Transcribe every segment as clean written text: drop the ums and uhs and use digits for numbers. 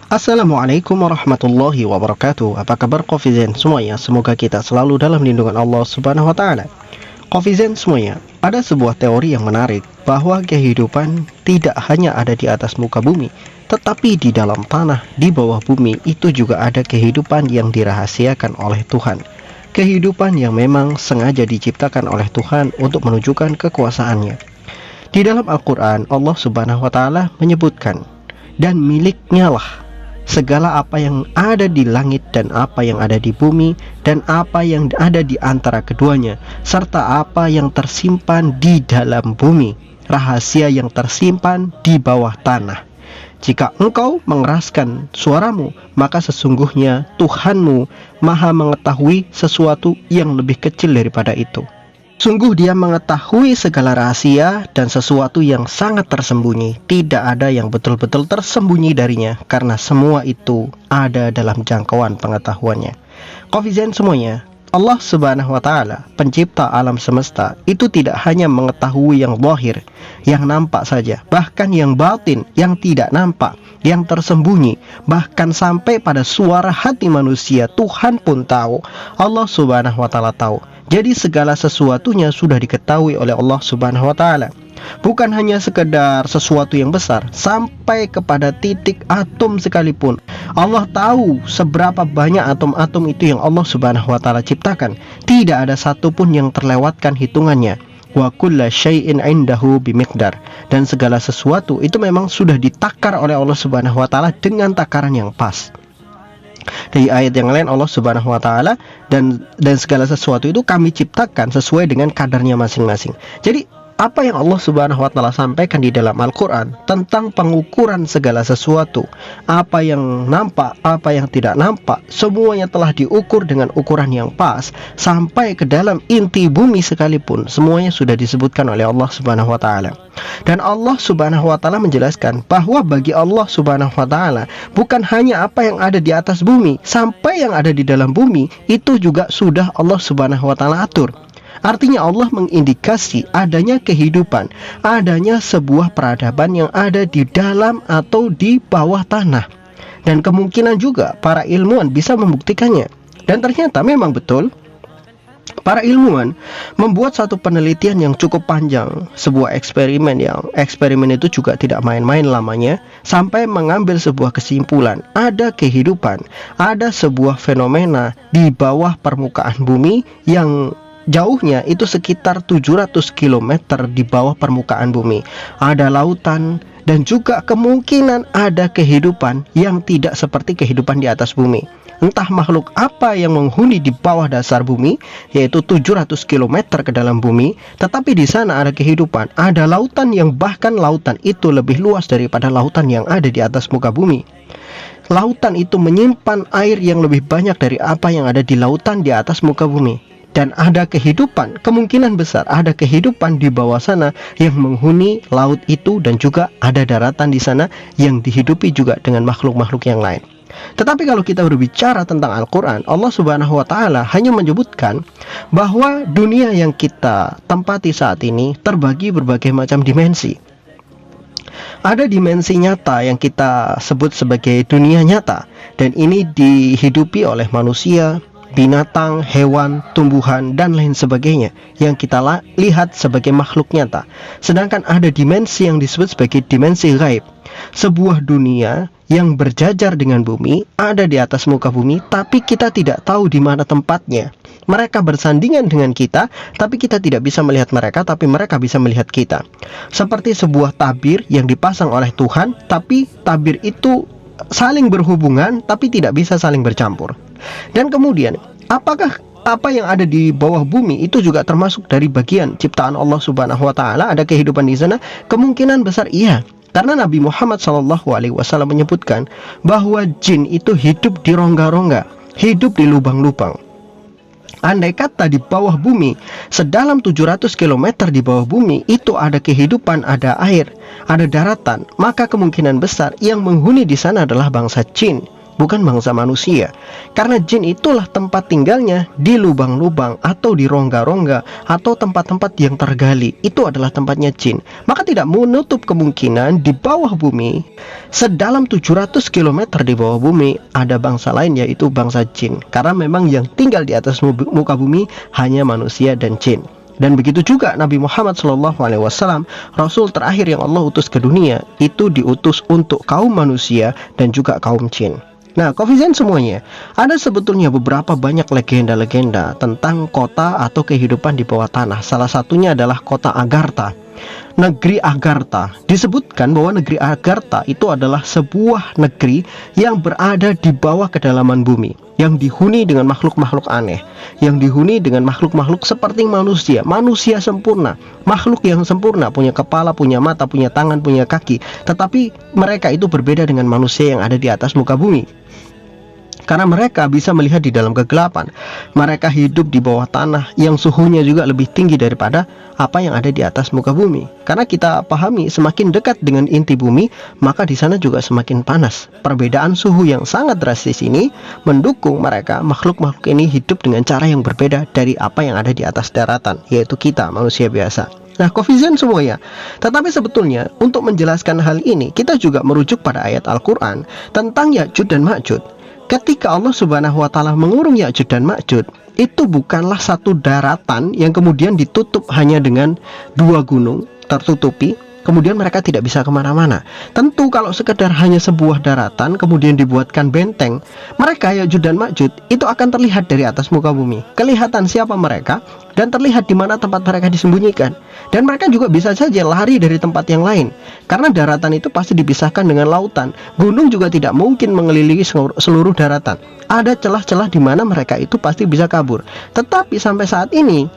Assalamualaikum warahmatullahi wabarakatuh. Apa kabar Kofizen semuanya? Semoga kita selalu dalam lindungan Allah Subhanahu wa taala. Kofizen semuanya, ada sebuah teori yang menarik bahwa kehidupan tidak hanya ada di atas muka bumi, tetapi di dalam tanah, di bawah bumi itu juga ada kehidupan yang dirahasiakan oleh Tuhan. Kehidupan yang memang sengaja diciptakan oleh Tuhan untuk menunjukkan kekuasaannya. Di dalam Al-Quran, Allah Subhanahu wa taala menyebutkan, dan miliknya lah segala apa yang ada di langit dan apa yang ada di bumi dan apa yang ada di antara keduanya, serta apa yang tersimpan di dalam bumi, rahasia yang tersimpan di bawah tanah. Jika engkau mengeraskan suaramu, maka sesungguhnya Tuhanmu maha mengetahui sesuatu yang lebih kecil daripada itu. Sungguh Dia mengetahui segala rahasia dan sesuatu yang sangat tersembunyi. Tidak ada yang betul-betul tersembunyi darinya, karena semua itu ada dalam jangkauan pengetahuannya. Kofizen semuanya, Allah Subhanahu wa taala, pencipta alam semesta, itu tidak hanya mengetahui yang zahir, yang nampak saja, bahkan yang batin, yang tidak nampak, yang tersembunyi, bahkan sampai pada suara hati manusia Tuhan pun tahu. Allah Subhanahu wa taala tahu. Jadi segala sesuatunya sudah diketahui oleh Allah Subhanahu wa taala. Bukan hanya sekedar sesuatu yang besar, sampai kepada titik atom sekalipun. Allah tahu seberapa banyak atom-atom itu yang Allah Subhanahu wa taala ciptakan. Tidak ada satupun yang terlewatkan hitungannya. Wa kulla syai'in 'indahu bimiqdar. Dan segala sesuatu itu memang sudah ditakar oleh Allah Subhanahu wa taala dengan takaran yang pas. Di ayat yang lain Allah Subhanahu wa taala dan segala sesuatu itu kami ciptakan sesuai dengan kadarnya masing-masing. Jadi apa yang Allah Subhanahu wa taala sampaikan di dalam Al-Qur'an tentang pengukuran segala sesuatu, apa yang nampak, apa yang tidak nampak, semuanya telah diukur dengan ukuran yang pas sampai ke dalam inti bumi sekalipun, semuanya sudah disebutkan oleh Allah Subhanahu wa taala. Dan Allah Subhanahu wa taala menjelaskan bahwa bagi Allah Subhanahu wa taala bukan hanya apa yang ada di atas bumi, sampai yang ada di dalam bumi itu juga sudah Allah Subhanahu wa taala atur. Artinya Allah mengindikasi adanya kehidupan, adanya sebuah peradaban yang ada di dalam atau di bawah tanah. Dan kemungkinan juga para ilmuwan bisa membuktikannya. Dan ternyata memang betul, para ilmuwan membuat satu penelitian yang cukup panjang, sebuah eksperimen itu juga tidak main-main lamanya, sampai mengambil sebuah kesimpulan, ada kehidupan, ada sebuah fenomena di bawah permukaan bumi yang jauhnya itu sekitar 700 km di bawah permukaan bumi. Ada lautan dan juga kemungkinan ada kehidupan yang tidak seperti kehidupan di atas bumi. Entah makhluk apa yang menghuni di bawah dasar bumi, yaitu 700 km ke dalam bumi, tetapi di sana ada kehidupan. Ada lautan yang bahkan lautan itu lebih luas daripada lautan yang ada di atas muka bumi. Lautan itu menyimpan air yang lebih banyak dari apa yang ada di lautan di atas muka bumi. Dan ada kehidupan, kemungkinan besar ada kehidupan di bawah sana yang menghuni laut itu, dan juga ada daratan di sana yang dihidupi juga dengan makhluk-makhluk yang lain. Tetapi kalau kita berbicara tentang Al-Quran, Allah Subhanahu wa taala hanya menyebutkan bahwa dunia yang kita tempati saat ini terbagi berbagai macam dimensi. Ada dimensi nyata yang kita sebut sebagai dunia nyata, dan ini dihidupi oleh manusia, binatang, hewan, tumbuhan, dan lain sebagainya yang kita lihat sebagai makhluk nyata. Sedangkan ada dimensi yang disebut sebagai dimensi gaib, sebuah dunia yang berjajar dengan bumi, ada di atas muka bumi, tapi kita tidak tahu di mana tempatnya. Mereka bersandingan dengan kita, tapi kita tidak bisa melihat mereka, tapi mereka bisa melihat kita. Seperti sebuah tabir yang dipasang oleh Tuhan, tapi tabir itu saling berhubungan, tapi tidak bisa saling bercampur. Dan kemudian, apakah apa yang ada di bawah bumi itu juga termasuk dari bagian ciptaan Allah Subhanahu wa taala? Ada kehidupan di sana? Kemungkinan besar iya. Karena Nabi Muhammad SAW menyebutkan bahwa jin itu hidup di rongga-rongga, hidup di lubang-lubang. Andai kata di bawah bumi, sedalam 700 km di bawah bumi itu ada kehidupan, ada air, ada daratan, maka kemungkinan besar yang menghuni di sana adalah bangsa jin bukan bangsa manusia. Karena jin itulah tempat tinggalnya di lubang-lubang atau di rongga-rongga atau tempat-tempat yang tergali. Itu adalah tempatnya jin. Maka tidak menutup kemungkinan di bawah bumi, sedalam 700 km di bawah bumi, ada bangsa lain, yaitu bangsa jin. Karena memang yang tinggal di atas muka bumi hanya manusia dan jin. Dan begitu juga Nabi Muhammad SAW, Rasul terakhir yang Allah utus ke dunia, itu diutus untuk kaum manusia dan juga kaum jin. Nah, Kofizen semuanya, ada sebetulnya beberapa banyak legenda-legenda tentang kota atau kehidupan di bawah tanah. Salah satunya adalah kota Agartha. Negeri Agartha, disebutkan bahwa negeri Agartha itu adalah sebuah negeri yang berada di bawah kedalaman bumi, yang dihuni dengan makhluk-makhluk aneh, yang dihuni dengan makhluk-makhluk seperti manusia, manusia sempurna, makhluk yang sempurna, punya kepala, punya mata, punya tangan, punya kaki. Tetapi mereka itu berbeda dengan manusia yang ada di atas muka bumi. Karena mereka bisa melihat di dalam kegelapan. Mereka hidup di bawah tanah yang suhunya juga lebih tinggi daripada apa yang ada di atas muka bumi. Karena kita pahami, semakin dekat dengan inti bumi, maka di sana juga semakin panas. Perbedaan suhu yang sangat drastis ini mendukung mereka, makhluk-makhluk ini hidup dengan cara yang berbeda dari apa yang ada di atas daratan, yaitu kita, manusia biasa. Nah, Kofizen semuanya. Tetapi sebetulnya untuk menjelaskan hal ini, kita juga merujuk pada ayat Al-Quran tentang Ya'juj dan Ma'juj. Ketika Allah Subhanahu wa Ta'ala mengurung Ya'juj dan Ma'juj, itu bukanlah satu daratan yang kemudian ditutup hanya dengan 2 gunung tertutupi, kemudian mereka tidak bisa kemana-mana. Tentu kalau sekedar hanya sebuah daratan kemudian dibuatkan benteng, mereka Ya'juj dan Ma'juj itu akan terlihat dari atas muka bumi. Kelihatan siapa mereka dan terlihat di mana tempat mereka disembunyikan. Dan mereka juga bisa saja lari dari tempat yang lain, karena daratan itu pasti dipisahkan dengan lautan. Gunung juga tidak mungkin mengelilingi seluruh daratan. Ada celah-celah di mana mereka itu pasti bisa kabur. Tetapi sampai saat ini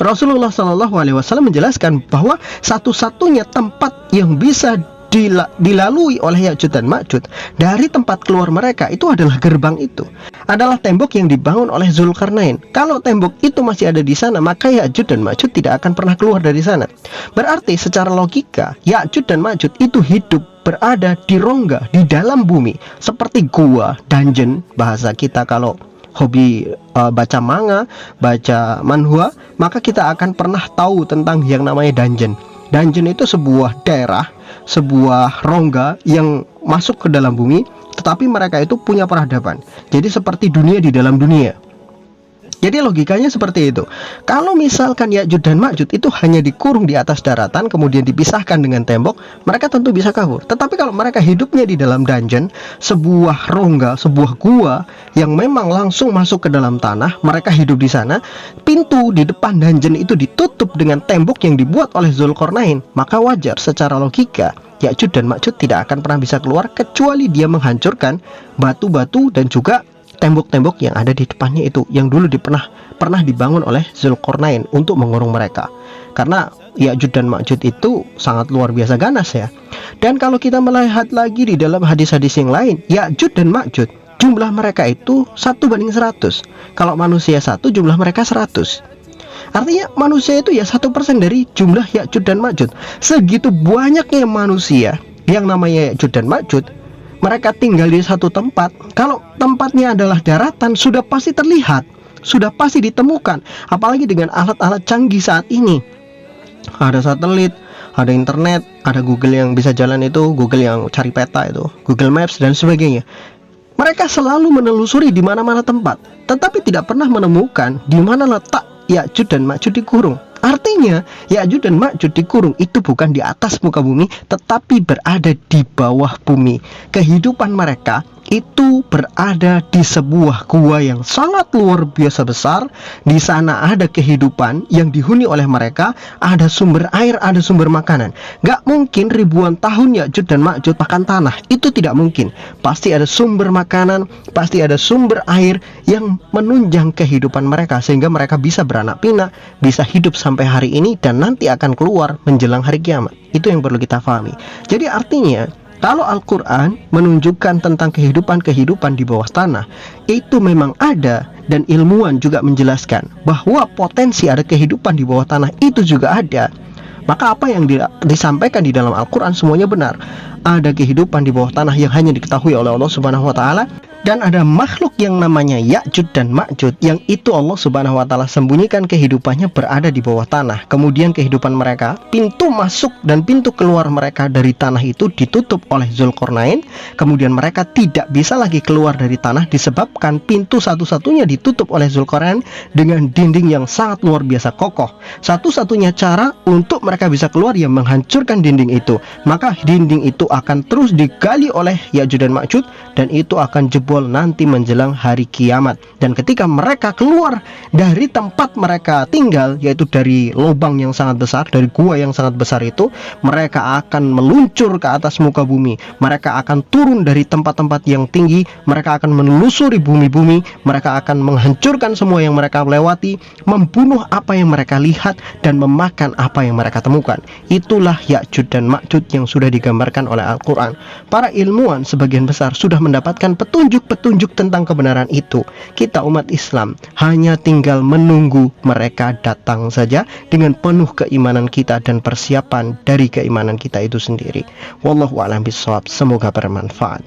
Rasulullah SAW menjelaskan bahwa satu-satunya tempat yang bisa dilalui oleh Ya'juj dan Ma'juj dari tempat keluar mereka itu adalah gerbang itu, adalah tembok yang dibangun oleh Zulkarnain. Kalau tembok itu masih ada di sana, maka Ya'juj dan Ma'juj tidak akan pernah keluar dari sana. Berarti secara logika Ya'juj dan Ma'juj itu hidup berada di rongga di dalam bumi, seperti gua, dungeon bahasa kita. Kalau hobi baca manga, baca manhwa, maka kita akan pernah tahu tentang yang namanya dungeon. Dungeon itu sebuah daerah, sebuah rongga yang masuk ke dalam bumi, tetapi mereka itu punya peradaban. Jadi seperti dunia di dalam dunia. Jadi logikanya seperti itu. Kalau misalkan Ya'juj dan Ma'juj itu hanya dikurung di atas daratan, kemudian dipisahkan dengan tembok, mereka tentu bisa kabur. Tetapi kalau mereka hidupnya di dalam dungeon, sebuah rongga, sebuah gua yang memang langsung masuk ke dalam tanah, mereka hidup di sana, pintu di depan dungeon itu ditutup dengan tembok yang dibuat oleh Zulkarnain, maka wajar secara logika Ya'juj dan Ma'juj tidak akan pernah bisa keluar kecuali dia menghancurkan batu-batu dan juga tembok-tembok yang ada di depannya itu, yang dulu pernah dibangun oleh Zulkarnain untuk mengurung mereka. Karena Ya'juj dan Ma'juj itu sangat luar biasa ganas ya. Dan kalau kita melihat lagi di dalam hadis-hadis yang lain, Ya'juj dan Ma'juj jumlah mereka itu 1:100. Kalau manusia 1, jumlah mereka 100. Artinya manusia itu ya 1% dari jumlah Ya'juj dan Ma'juj. Segitu banyaknya manusia yang namanya Ya'juj dan Ma'juj, mereka tinggal di satu tempat. Kalau tempatnya adalah daratan, sudah pasti terlihat, sudah pasti ditemukan. Apalagi dengan alat-alat canggih saat ini. Ada satelit, ada internet, ada Google yang bisa jalan itu, Google yang cari peta itu, Google Maps dan sebagainya. Mereka selalu menelusuri di mana-mana tempat, tetapi tidak pernah menemukan di mana letak Ya'juj dan Ma'juj dikurung. Artinya Ya'juj dan Ma'juj dikurung itu bukan di atas muka bumi, tetapi berada di bawah bumi. Kehidupan mereka itu berada di sebuah gua yang sangat luar biasa besar. Di sana ada kehidupan yang dihuni oleh mereka, ada sumber air, ada sumber makanan. Gak mungkin ribuan tahun Ya'juj dan Ma'juj makan tanah, itu tidak mungkin. Pasti ada sumber makanan, pasti ada sumber air yang menunjang kehidupan mereka, sehingga mereka bisa beranak pinak, bisa hidup sampai hari ini, dan nanti akan keluar menjelang hari kiamat. Itu yang perlu kita pahami. Jadi artinya, kalau Al-Quran menunjukkan tentang kehidupan-kehidupan di bawah tanah, itu memang ada, dan ilmuwan juga menjelaskan bahwa potensi ada kehidupan di bawah tanah itu juga ada. Maka apa yang disampaikan di dalam Al-Quran semuanya benar. ada kehidupan di bawah tanah yang hanya diketahui oleh Allah Subhanahu wa taala, dan ada makhluk yang namanya Ya'juj dan Ma'juj yang itu Allah Subhanahu wa taala sembunyikan kehidupannya berada di bawah tanah. Kemudian kehidupan mereka, pintu masuk dan pintu keluar mereka dari tanah itu ditutup oleh Zulkarnain. Kemudian mereka tidak bisa lagi keluar dari tanah disebabkan pintu satu-satunya ditutup oleh Zulkarnain dengan dinding yang sangat luar biasa kokoh. Satu-satunya cara untuk mereka bisa keluar yang menghancurkan dinding itu. Maka dinding itu akan terus digali oleh Ya'juj dan Ma'juj, dan itu akan jebol nanti menjelang hari kiamat. Dan ketika mereka keluar dari tempat mereka tinggal, yaitu dari lubang yang sangat besar, dari gua yang sangat besar itu, mereka akan meluncur ke atas muka bumi. Mereka akan turun dari tempat-tempat yang tinggi, mereka akan menelusuri bumi-bumi, mereka akan menghancurkan semua yang mereka lewati, membunuh apa yang mereka lihat, dan memakan apa yang mereka temukan. Itulah Ya'juj dan Ma'juj yang sudah digambarkan oleh Al-Quran. Para ilmuwan sebagian besar sudah mendapatkan petunjuk tentang kebenaran itu. Kita umat Islam hanya tinggal menunggu mereka datang saja dengan penuh keimanan kita dan persiapan dari keimanan kita itu sendiri. Wallahu a'lam bishawab. Semoga bermanfaat.